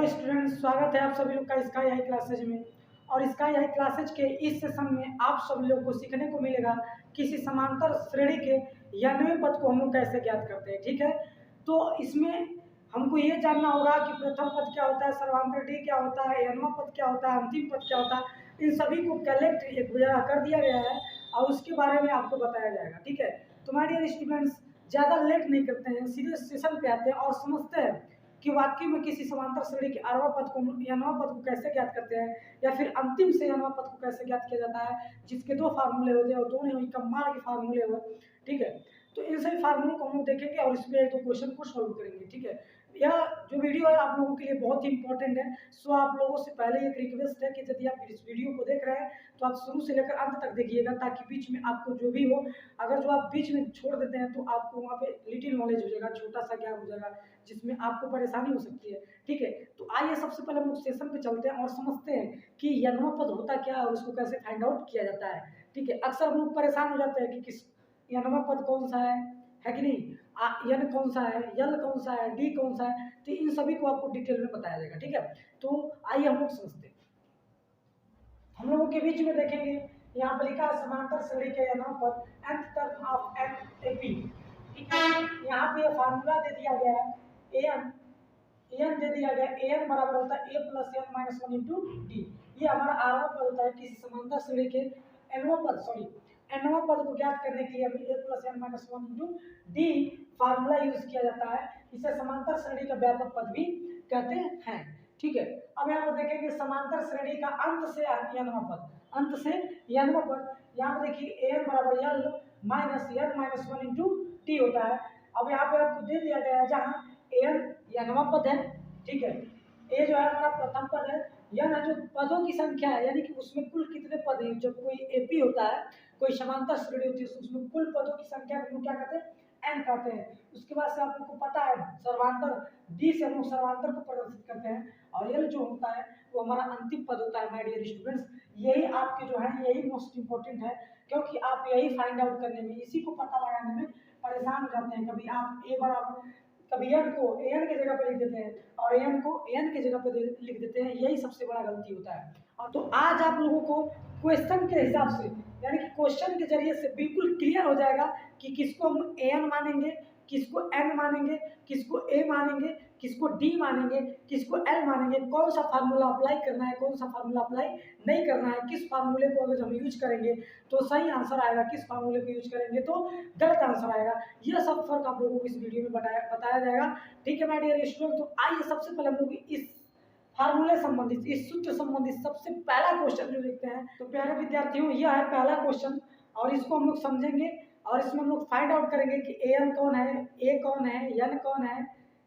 Hello students, स्वागत है आप सभी लोग का स्काई हाई क्लासेज में। और स्काई हाई क्लासेज के इस सेशन में आप सभी लोग को सीखने को मिलेगा किसी समांतर श्रेणी के 91 पद को हम लोग कैसे ज्ञात करते हैं। ठीक है, तो इसमें हमको ये जानना होगा कि प्रथम पद क्या होता है, सर्वांतर डी क्या होता है, 91वां पद क्या होता है, अंतिम पद क्या होता है। इन सभी को कलेक्ट एक जगह कर दिया गया है और उसके बारे में आपको बताया जाएगा। ठीक है, तो माय डियर स्टूडेंट्स, ज़्यादा लेट नहीं करते हैं, सीधे सेशन पे आते हैं और समझते हैं कि वाक्य में किसी समांतर श्रेणी के 8वां पद को या 9वां पद को कैसे ज्ञात करते हैं, या फिर अंतिम से 9वां पद को कैसे ज्ञात किया जाता है, जिसके दो फार्मूले होते हैं और दोनों ही कमाल के फार्मूले हुए। ठीक है, तो इन सभी फार्मूलों को हम लोग देखेंगे और इसमें एक दो क्वेश्चन को सॉल्व करेंगे। ठीक है, यह जो वीडियो है आप लोगों के लिए बहुत ही इंपॉर्टेंट है। सो आप लोगों से पहले एक रिक्वेस्ट है कि यदि आप इस वीडियो को देख रहे हैं तो आप शुरू से लेकर अंत तक देखिएगा, ताकि बीच में आपको जो भी हो, अगर जो आप बीच में छोड़ देते हैं तो आपको वहाँ पे लिटिल नॉलेज हो जाएगा, छोटा सा ज्ञान हो जाएगा, जिसमें आपको परेशानी हो सकती है। ठीक है, तो आइए सबसे पहले हम लोग सेशन पे चलते हैं और समझते हैं कि यनवा पद होता क्या है और उसको कैसे फाइंड आउट किया जाता है। ठीक है, अक्सर हम लोग परेशान हो जाते हैं कि किस यनवा पद कौन सा है कि नहीं, यन कौन सा है, यल कौन सा है, डी कौन सा है। तो इन सभी को आपको डिटेल में बताया जाएगा। ठीक है, तो आइए हम लोग समझते हैं। हम लोगों के बीच में देखेंगे, यहाँ पर लिखा है समांतर श्रेणी के यनवा पद nth term of an A P. ठीक है, यहाँ पे फार्मूला दे दिया गया है एन दे दिया गया, एन बराबर होता है ए plus N minus one into D. ये हमारा आरवा पद होता है किसी समांतर श्रेणी के एनवा पद को ज्ञात करने के लिए हमें A plus N minus one into D formula use किया जाता है। इसे समांतर श्रेणी का व्यापक पद भी कहते हैं। ठीक है, अब यहाँ पर देखेंगे समांतर श्रेणी का अंत से यनवा पद, यहाँ पर देखिए एन बराबर L minus N minus one into T होता है। अब यहाँ पे आपको दे दिया गया है जहाँ एन यनवा पद है। ठीक है, ए जो है हमारा प्रथम पद है, यन है जो पदों की संख्या है, यानी कि उसमें कुल कितने पद हैं। जब कोई एपी होता है, कोई समांतर श्रेणी होती है, उसमें कुल पदों की संख्या को क्या कहते हैं, एन कहते हैं। उसके बाद से आप लोग को पता है सर्वांतर डी से हम लोग सर्वांतर को प्रदर्शित करते हैं, और एल जो होता है वो हमारा अंतिम पद होता है। माय डियर स्टूडेंट्स, यही आपके जो है यही मोस्ट इंपॉर्टेंट है, क्योंकि आप यही फाइंड आउट करने में, इसी को पता लगाने में परेशान हो जाते हैं। कभी आप ए बराबर, कभी एन को एन की जगह पे लिख देते हैं और एन को एन की जगह पे लिख देते हैं, यही सबसे बड़ा गलती होता है। और तो आज आप लोगों को क्वेश्चन के हिसाब से, यानी कि क्वेश्चन के जरिए से बिल्कुल क्लियर हो जाएगा कि किसको हम एन मानेंगे, किसको एन मानेंगे, किसको ए मानेंगे, किसको डी मानेंगे, किसको एल मानेंगे, कौन सा फार्मूला अप्लाई करना है, कौन सा फार्मूला अप्लाई नहीं करना है, किस फार्मूले को अगर हम यूज करेंगे तो सही आंसर आएगा, किस फार्मूले को यूज करेंगे तो गलत आंसर आएगा। यह सब फर्क आप लोगों को इस वीडियो में बताया जाएगा। ठीक है माय डियर स्टूडेंट, तो आइए सबसे पहले हम लोग इस फार्मूले संबंधित, इस सूत्र संबंधित सबसे पहला क्वेश्चन जो देखते हैं। तो प्यारे विद्यार्थियों, यह है पहला क्वेश्चन और इसको हम लोग समझेंगे और इसमें हम लोग फाइंड आउट करेंगे कि ए एन कौन है, ए कौन है, एन कौन है,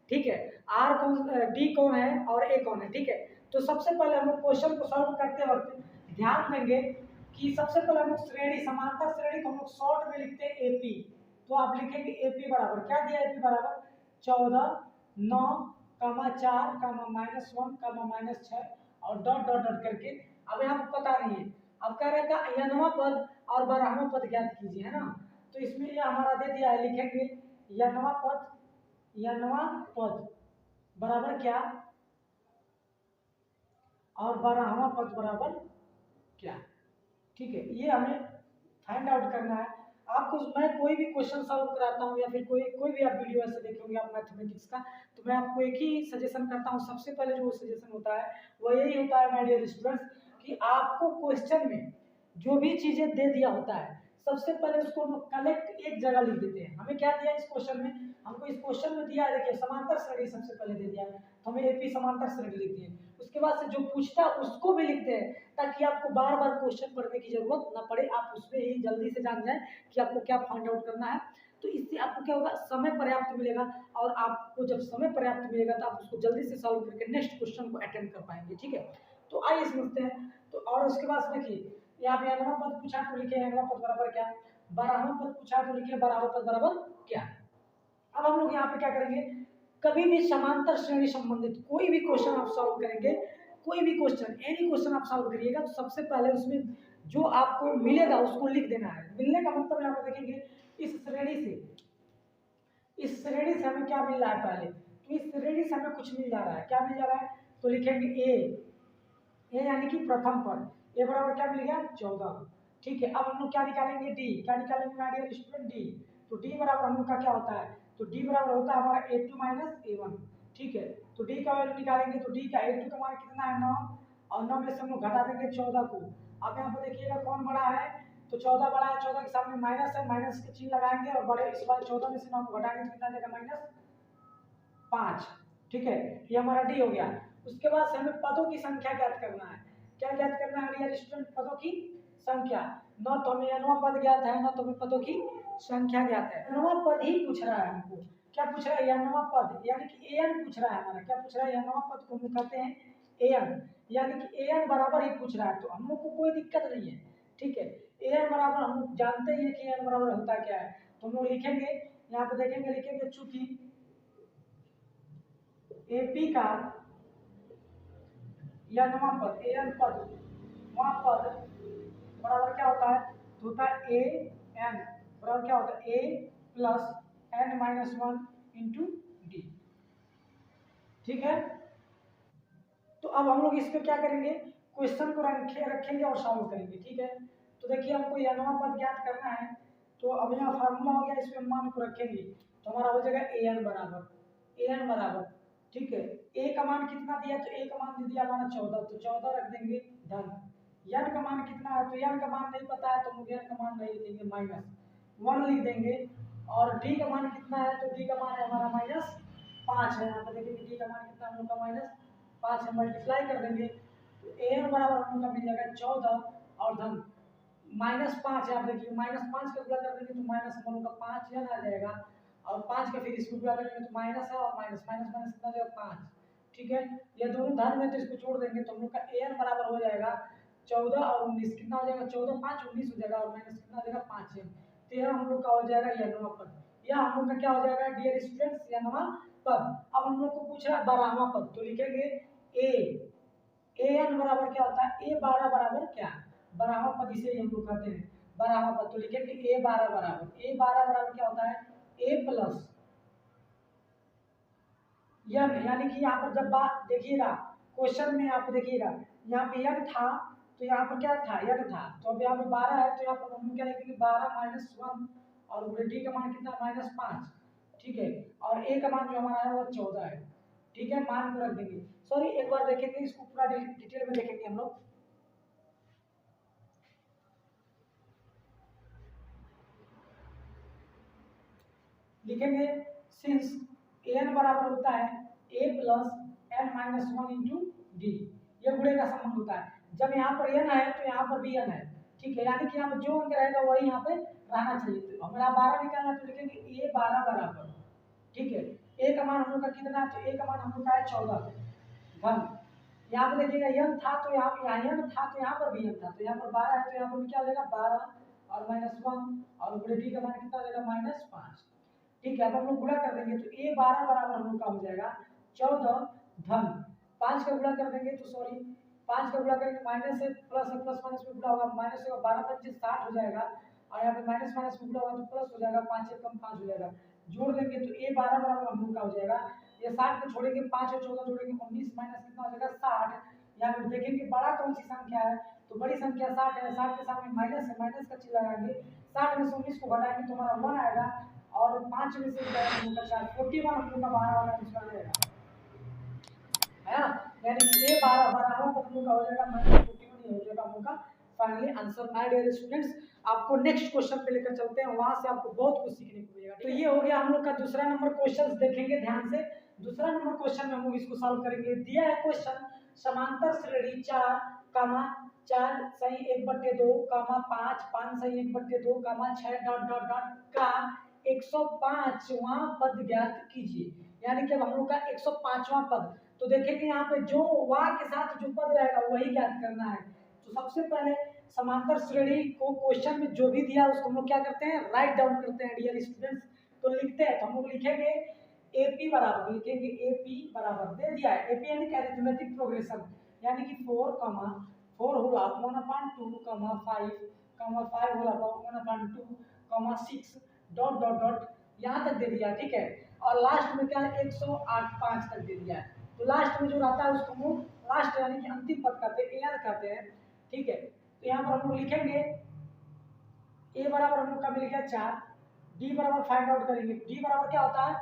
ठीक है, आर कौन, डी कौन है और ए कौन है। ठीक है, तो सबसे पहले हम लोग क्वेश्चन को सॉल्व करते वक्त ध्यान देंगे कि सबसे पहले हम लोग श्रेणी, समांतर श्रेणी को हम लोग शॉर्ट में लिखते हैं एपी। तो आप लिखेंगे एपी बराबर क्या दिया, एपी बराबर 14 9 4 माइनस 1 माइनस 6 और डॉट डॉट डॉट करके। अब यहाँ पर पता नहीं है, अब कह रहे हैं यनवा पद और 12वां पद ज्ञात कीजिए, है ना। तो इसमें ये हमारा दे दिया है, लिखेंगे यनवा पद बराबर क्या और 12वां पद बराबर क्या। ठीक है, ये हमें फाइंड आउट करना है। आपको मैं कोई भी क्वेश्चन सॉल्व कराता हूँ या फिर कोई भी आप वीडियो ऐसे देखेंगे आप मैथमेटिक्स का, तो मैं आपको एक ही सजेशन करता हूँ। सबसे पहले जो सजेशन होता है वो यही होता है माय डियर स्टूडेंट्स, कि आपको क्वेश्चन में जो भी चीजें दे दिया होता है सबसे पहले उसको हम कलेक्ट एक जगह लिख देते हैं। हमें क्या दिया इस क्वेश्चन में, हमको इस क्वेश्चन में दिया है, देखिए समांतर श्रेणी सबसे पहले दे दिया है, तो हमें एपी समांतर श्रेणी लिख दिए। उसके बाद से जो पूछता है उसको भी लिखते हैं, ताकि आपको बार बार क्वेश्चन पढ़ने की जरूरत ना पड़े, आप उसमें ही जल्दी से जान जाए कि आपको क्या फाइंड आउट करना है। तो इससे आपको क्या होगा, समय पर्याप्त मिलेगा, और आपको जब समय पर्याप्त मिलेगा तो आप उसको जल्दी से सॉल्व करके नेक्स्ट क्वेश्चन को अटेंड कर पाएंगे। ठीक है, तो आइए समझते हैं। तो और उसके बाद देखिए यहाँ पे नवा पद पूछा तो लिखे नवा पद बराबर क्या, 12वां पद पूछा तो लिखे 12वां पद बराबर क्या। अब हम लोग यहाँ पे क्या करेंगे, कभी भी समांतर श्रेणी संबंधित कोई भी क्वेश्चन आप सॉल्व करेंगे, कोई भी क्वेश्चन, एनी क्वेश्चन आप सॉल्व करिएगा, तो सबसे पहले उसमें जो आपको मिलेगा उसको लिख देना है। मिलने का मतलब यहाँ पे देखेंगे इस श्रेणी से हमें क्या मिल रहा है, पहले तो इस श्रेणी से हमें कुछ मिल जा रहा है। क्या मिल जा रहा है, तो लिखेंगे ए यानी कि प्रथम पद, ए बराबर क्या मिल गया 14। ठीक है, अब हम लोग क्या निकालेंगे डी, क्या निकालेंगे माय डियर स्टूडेंट डी। तो डी बराबर हम लोग का क्या होता है, तो डी बराबर होता है हमारा a2 माइनस a1। ठीक है, तो डी का वैल्यू निकालेंगे तो डी का a2 का मान कितना है 9, और 9 में से हम लोग घटा देंगे 14 को। अब यहाँ पर देखिएगा कौन बड़ा है, तो 14 बड़ा है, 14 के सामने माइनस है, माइनस के चिन्ह लगाएंगे और बड़े इस बार 14 में से 9 को घटाएंगे तो कितना आ जाएगा -5। ठीक है, ये हमारा डी हो गया। उसके बाद से हमें पदों की संख्या ज्ञात करना है। क्या ज्ञात करना है डियर स्टूडेंट, पदों की संख्या। न तो हमें अनवा पद ज्ञात है, न तो हमें पदों की संख्या ज्ञात है। अनवा पद ही पूछ रहा है हमको, क्या पूछ रहा है अनवा पद, यानी कि an पूछ रहा है हमारा, क्या पूछ रहा है अनवा पद को हम कहते हैं an, यानी कि an बराबर ही पूछ रहा है, तो हम लोग को कोई दिक्कत नहीं है। ठीक है, an बराबर हम लोग जानते हैं कि an बराबर होता क्या है, तो हम लोग लिखेंगे, यहाँ पे देखेंगे, लिखेंगे चूंकि एपी का या नवा पद एन पद वहाँ पद बराबर क्या होता है, तो होता है ए एन बराबर क्या होता है ए plus N minus 1 into d. ठीक है, तो अब हम लोग इस पे क्या करेंगे, क्वेश्चन को रखेंगे और सॉल्व करेंगे। ठीक है, तो देखिए हमको यह नवा पद ज्ञात करना है, तो अब यहाँ फार्मूला हो गया, इस पे मान को रखेंगे तो हमारा हो जाएगा ए एन बराबर। ठीक है, ए का मान कितना दिया, तो ए का मान दे दिया हमारा 14, तो 14 रख देंगे धन। यन का मान कितना है, तो यन का मान नहीं पता है, तो हम यन का मान नहीं देंगे, -1 लिख देंगे। और डी का मान कितना है, तो डी का मान है हमारा -5 है। यहाँ पे देखेंगे डी का मान कितना हम लोग का -5 है, मल्टीप्लाई कर देंगे तो ए एन बराबर हम लोग का मिल जाएगा 14 और धन -5 है। आप देखिए -5 का गुणा कर देंगे तो माइनस हम लोग का 5 यन आ जाएगा, और 5 का फिर इसको गुणा करेंगे तो माइनस है, और माइनस कितना हो जाएगा 5। ठीक है, ये दोनों धन में तो इसको जोड़ देंगे तो हम लोग का an बराबर हो जाएगा 14 और 19, कितना हो जाएगा 14 5 19 हो जाएगा, और माइनस कितना हो जाएगा 5 है, तो यह हम लोग का हो जाएगा यह पद, या हम लोग का क्या हो जाएगा डियर स्टूडेंट्स यह पद। अब हम लोग को पूछ रहा है 12वां पद, तो लिखेंगे an बराबर क्या होता है a12 बराबर क्या, 12वां पद इसे हम लोग कहते हैं 12वां पद, तो लिखेंगे a12 बराबर क्या होता है a प्लस यन, यानी कि यहाँ पर जब बात देखिएगा क्वेश्चन में आप देखिएगा यहाँ पे यन था, तो यहाँ पर क्या था यन था, तो अब यहाँ पे 12 है, तो यहाँ पर हम क्या लिखेंगे 12 - 1, और डी का मान कितना -5। ठीक है, और ए का मान जो हमारा है वो 14 है। ठीक है, मान को रख देंगे, सॉरी एक बार देखेंगे इसको पूरा डिटेल में देखेंगे हम लोग। लिखेंगे सिंस एन बराबर होता है ए plus N minus 1 into D, ये गुणे का संबंध होता है। जब यहाँ पर एन है तो यहाँ पर भी एन है। ठीक है, यानी कि यहाँ पर जो अंक रहेगा वही यहाँ पे रहना चाहिए। तो हमारा 12 निकालना, तो लिखेंगे ए 12 बराबर। ठीक है, ए का मान हम लोग का कितना है, तो ए का मान हम लोग का है 14 घन। यहाँ पे देखिएगा यन था, तो यहाँ यन था, तो यहाँ पर भी यन था, तो यहाँ पर 12 है, तो यहाँ पर क्या हो जाएगा 12 और -1, और डी का मान कितना हो जाएगा -5। ठीक है, अब हम लोग गुणा कर देंगे तो ए 12 बराबर हम लोग का हो जाएगा 14 धन 5 का गुणा कर देंगे, तो सॉरी 5 का गुणा करेंगे माइनस से प्लस है, प्लस माइनस में गुणा होगा, माइनस होगा 12 25 60 हो जाएगा, और यहाँ पे माइनस माइनस में गुणा होगा तो प्लस हो जाएगा, 5 से कम 5 हो जाएगा, जोड़ देंगे तो ए 12 बराबर हम लोग का हो जाएगा, ये 60 को छोड़ेंगे 5 और 14 जोड़ेंगे 19 माइनस कितना हो जाएगा 60। यहाँ पे देखेंगे बड़ा कौन सी संख्या है, तो बड़ी संख्या 60 है, 60 के सामने माइनस है, माइनस का चिन्ह लगाएंगे, 60 में से 19 को घटाएंगे तो हमारा 1 आएगा, और 5 में से 41 हम लोग का 12 वाला आंसर आएगा, है ना, यानी कि ए 12 12वां पद का हो जाएगा -41 हो जाएगा हम लोग का finally answer. My dear students, आपको नेक्स्ट क्वेश्चन पे लेकर चलते हैं, वहां से आपको बहुत कुछ सीखने को मिलेगा। तो ये हो गया हम लोग का दूसरा नंबर क्वेश्चन, देखेंगे ध्यान से। दूसरा नंबर क्वेश्चन में हम लोग इसको सॉल्व करेंगे। दिया है क्वेश्चन, समांतर श्रेणी 4, 4 सही 1/2, 5 5 सही 1/2, 6 डॉट डॉट डॉट का 105वां पद ज्ञात कीजिए। यानी कि हम लोग का 105वां पद, तो देखेंगे यहाँ पे जो वा के साथ जो पद रहेगा वही ज्ञात करना है। तो सबसे पहले समांतर श्रेणी को क्वेश्चन में जो भी दिया उसको हम लोग क्या करते हैं, राइट डाउन करते हैं डियर स्टूडेंट्स। तो लिखते हैं, तो हम लोग लिखेंगे एपी बराबर, लिखेंगे एपी बराबर दे दिया है, एपी यानी कि अरिथमेटिक प्रोग्रेशन, यानी कि 4, 4 whole half 1/2, 5, 5 whole half 1/2, 6 dot dot dot यहाँ तक दे दिया। ठीक है, और लास्ट में क्या है 108 5 तक दे दिया है। तो लास्ट में जो रहता है उसको हम लोग लास्ट यानी कि अंतिम पद कहते हैं, एन कहते हैं। ठीक है, तो यहाँ पर हम लोग लिखेंगे ए बराबर हम लोग का मिल गया 4, डी बराबर फाइंड आउट करेंगे। डी बराबर क्या होता है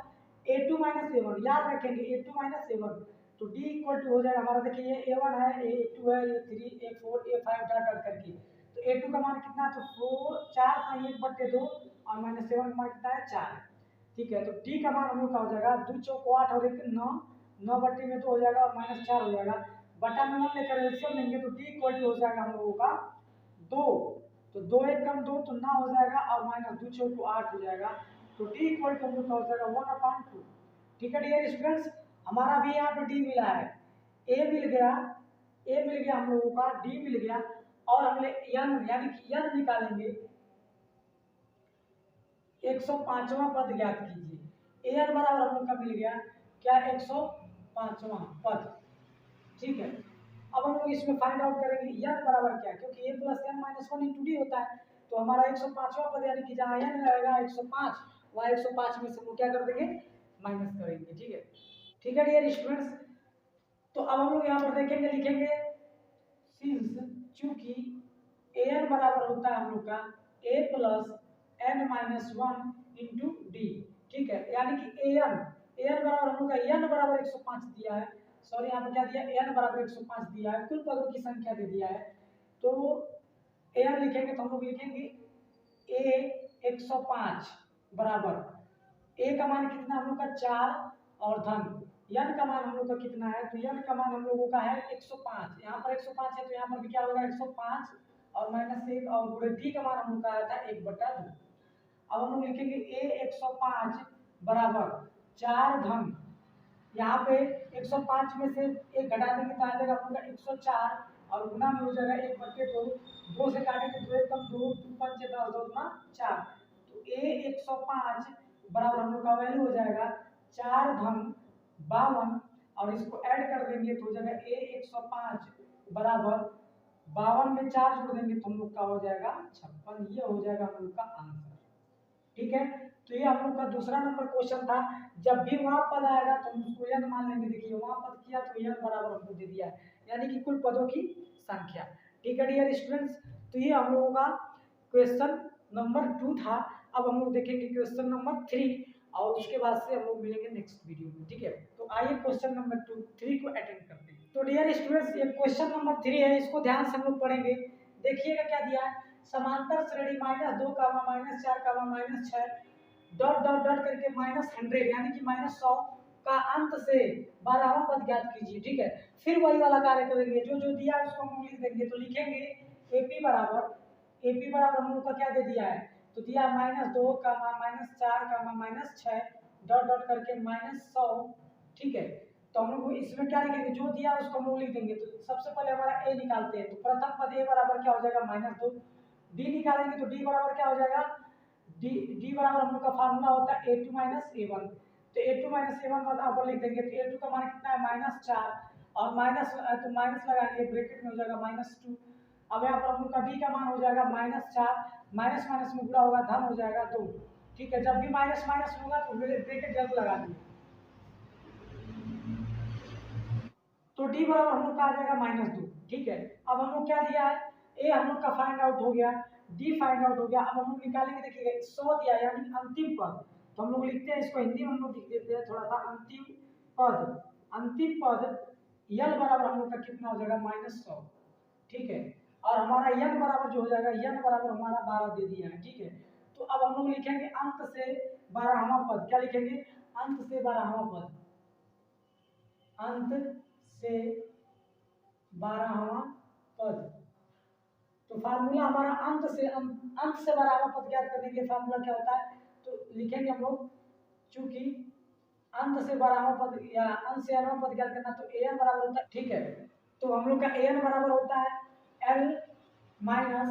a2 माइनस a1, याद रखेंगे a2 माइनस a1। तो d इक्वल टू हो जाएगा हमारा, देखिए ये a1 है, a2 है, a3, a4, a5 dot dot करके। तो a2 का मान कितना है, तो 4 4 का 1/2 और माइनस a1 का मान कितना है 4। ठीक है, तो d का मान हम लोग का हो जाएगा 2 चौक 8 और 1 9, 9/2 हो जाएगा और माइनस 4 हो जाएगा। बटा में 1 लेकर एलसीएम लेंगे तो d इक्वल टू हो जाएगा हम लोगों का 2। तो 2 1 कम 2 तो 9 हो जाएगा और माइनस 2 चौक 8 हो जाएगा। तो d इक्वल टू हम लोग का हो जाएगा 1/2। ठीक है डियर स्टूडेंट्स, हमारा भी यहाँ पे डी मिला है, ए मिल गया, ए मिल गया हम लोगों का, डी मिल गया और हमने एन यानी कि एन निकालेंगे। 105वां पद ज्ञात कीजिए। एन बराबर हम लोग का मिल गया क्या, 105वां पद। ठीक है, अब हम लोग इसमें फाइंड आउट करेंगे एन बराबर क्या, क्योंकि a plus N minus 1 into d होता है। तो हमारा 105वां पद यानी कि जहाँ एन रहेगा 105, वहाँ 105 में से हम लोग क्या कर देंगे, माइनस करेंगे। ठीक है, ठीक है डियर स्टूडेंट्स, तो अब हम लोग यहाँ पर देखेंगे, लिखेंगे सिंस चूंकि एन बराबर होता है हम लोग का a plus N minus 1 into d. ठीक है, यानी कि एन बराबर हम लोग का एन बराबर 105 दिया है, सॉरी यहाँ पर क्या दिया, एन बराबर 105 दिया है, कुल पदों की संख्या दे दिया है। तो एन लिखेंगे तो हम लोग लिखेंगे ए 105 बराबर, ए का मान कितना हम लोग का 4 और धन यन का मान हम लोग का कितना है, तो यन का मान हम लोगों का है 105। यहाँ पर 105 है तो यहाँ पर भी क्या होगा 105 और माइनस 1 और गुणे डी का मान हम लोग का आया था 1/2। अब हम लोग लिखेंगे ए 105 बराबर 4 धन, यहाँ पे 105 में से एक घटा देंगे तो आ जाएगा हम लोग का 104 और गुना में हो जाएगा 1/2, 2 से काटेंगे तो 1 कम 2 5 10 2 गुना 4। तो ए 105 बराबर हम लोग का वैल्यू हो जाएगा 4 धन 52 और इसको ऐड कर देंगे तो हो जाएगा ए 105 बराबर 52 में 4 जोड़ देंगे तो हम लोग का हो जाएगा 56। ये हो जाएगा हम लोग का आंसर। ठीक है, तो ये हम लोग का दूसरा नंबर क्वेश्चन था। जब भी वहां पद आएगा तो हम उसको यन मान लेंगे। देखिए वहां पद किया तो यन बराबर हमको दे दिया है, यानी कि कुल पदों की संख्या। ठीक है डियर स्टूडेंट्स, तो ये हम लोगों का क्वेश्चन नंबर 2 था। अब हम लोग देखेंगे क्वेश्चन नंबर 3 और उसके बाद से हम लोग मिलेंगे नेक्स्ट वीडियो में। ठीक है, तो आइए क्वेश्चन नंबर 3 को अटेंड करते हैं। तो डियर स्टूडेंट्स, ये क्वेश्चन नंबर 3 है, इसको ध्यान से हम लोग पढ़ेंगे। देखिएगा क्या दिया है, समांतर श्रेणी -2 -4 -6 डॉट डॉट डॉट करके -100 यानी कि -100 का अंत से 12वां पद ज्ञात कीजिए। ठीक है, फिर वही वाला कार्य करेंगे, जो जो दिया है उसको हम लिख देंगे। तो लिखेंगे एपी बराबर हम लोग का क्या दे दिया है, तो दिया -2 -4 -6 डॉट डॉट करके -100। ठीक है, तो हम लोग इसमें क्या लिखेंगे, जो दिया है उसको हम लोग लिख देंगे। तो सबसे पहले हमारा ए निकालते हैं, तो प्रथम पद ए बराबर क्या हो जाएगा -2। डी निकालेंगे तो डी बराबर क्या हो जाएगा, डी बराबर हम लोग का फार्मूला होता है a2 माइनस a1। तो a2 माइनस a1 यहाँ पर लिख देंगे। तो a2 का मान कितना है -4 और माइनस तो माइनस लगाएंगे, ब्रैकेट में हो जाएगा -2। अब यहाँ पर हम लोग का डी का मान हो जाएगा -4, माइनस माइनस में गुणा होगा धन हो जाएगा 2। ठीक है, जब भी माइनस माइनस होगा तो ब्रैकेट जल्द लगा देंगे। तो डी बराबर हम लोग का आ जाएगा -2। ठीक है, अब हम लोग क्या दिया है, ए हम लोग का फाइंड आउट हो गया, डी फाइंड आउट हो गया। अब हम लोग निकालेंगे, देखिएगा 100 दिया यानी अंतिम पद। तो हम लोग लिखते हैं इसको हिंदी में हम लोग लिख देते हैं थोड़ा सा, अंतिम पद यल बराबर हम लोग का कितना हो जाएगा -100। ठीक है, और हमारा यन बराबर जो हो जाएगा, यन बराबर हमारा 12 दे दिया है। ठीक है, तो अब हम लोग लिखेंगे अंत से 12वां पद। क्या लिखेंगे, अंत से 12वां पद, अंत से 12वां पद। तो फार्मूला हमारा अंत से 12वां पद ज्ञात करने के लिए फार्मूला क्या होता है, तो लिखेंगे हम लोग, चूंकि अंत से 12वां पद या अंत से n वां पद ज्ञात करना, तो an बराबर होता है। ठीक है, तो हम लोग का an बराबर होता है l minus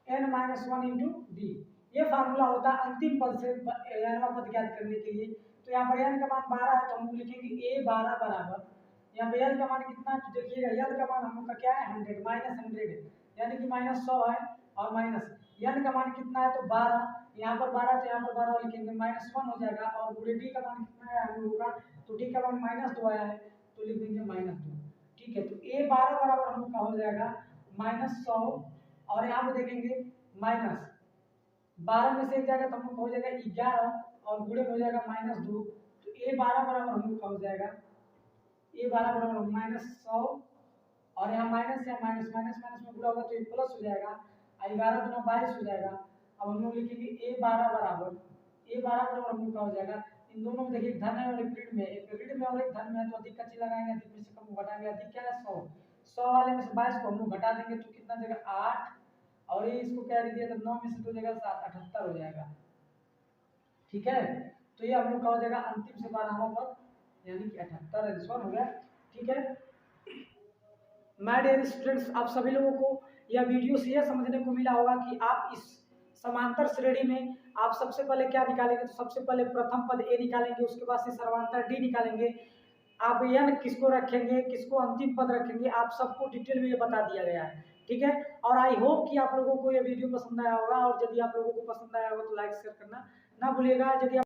n minus 1 into D. ये फार्मूला होता है अंतिम पद से n वां पद ज्ञात करने के लिए। तो यहाँ पर n का मान 12 है तो हम लोग लिखेंगे a 12 बराबर, यहाँ पे l का मान कितना, तो देखिएगा l का मान हम लोग का क्या है 100 -100 यानी कि -100 है और माइनस n का मान कितना है तो 12, यहाँ पर 12 तो यहाँ पर 12 लिखेंगे, -1 हो जाएगा और पूरे d का मान कितना कितना है हम लोगों का, तो ठीक है अब -2 आया है तो लिख देंगे -2। ठीक है, तो A12 बराबर हम लोग का हो जाएगा -100, और यहाँ पे देखेंगे -12 में से एक जाएगा तो हम लोग हो जाएगा 11, और गुणे में हो जाएगा -2, तो A12 बराबर हम लोग का हो जाएगा A12 बराबर -100, और यहाँ माइनस या माइनस माइनस माइनस में पूरा होगा तो ये प्लस हो जाएगा, 11 दूना 22 हो जाएगा। अब हम लोग लिखेंगे A12 बराबर हम लोग का हो जाएगा, इन दोनों में देखिए धन है और एक ऋण में, एक ऋण में और एक धन में है, तो अधिक का चिन्ह लगाएंगे, अधिक में से कम को घटाएंगे, अधिक क्या है 100, 100 वाले में से 22 को हम लोग घटा देंगे तो कितना देगा 8, और ये इसको कैरी दिया तो 9 में से 2 देगा 7, 78 हो जाएगा। ठीक है, तो ये हम लोग का हो जाएगा अंतिम से 12वां पद, यानी कि 78 आंसर हो गया। ठीक है माय डियर स्टूडेंट्स, आप सभी लोगों को यह वीडियो से यह समझने को मिला होगा कि आप इस समांतर श्रेणी में आप सबसे पहले क्या निकालेंगे, तो सबसे पहले प्रथम पद ए निकालेंगे, उसके बाद से सर्वांतर डी निकालेंगे, आप एन किसको रखेंगे, किसको अंतिम पद रखेंगे, आप सबको डिटेल में ये बता दिया गया है। ठीक है, और आई होप कि आप लोगों को यह वीडियो पसंद आया होगा, और यदि आप लोगों को पसंद आया होगा तो लाइक शेयर करना ना भूलिएगा। यदि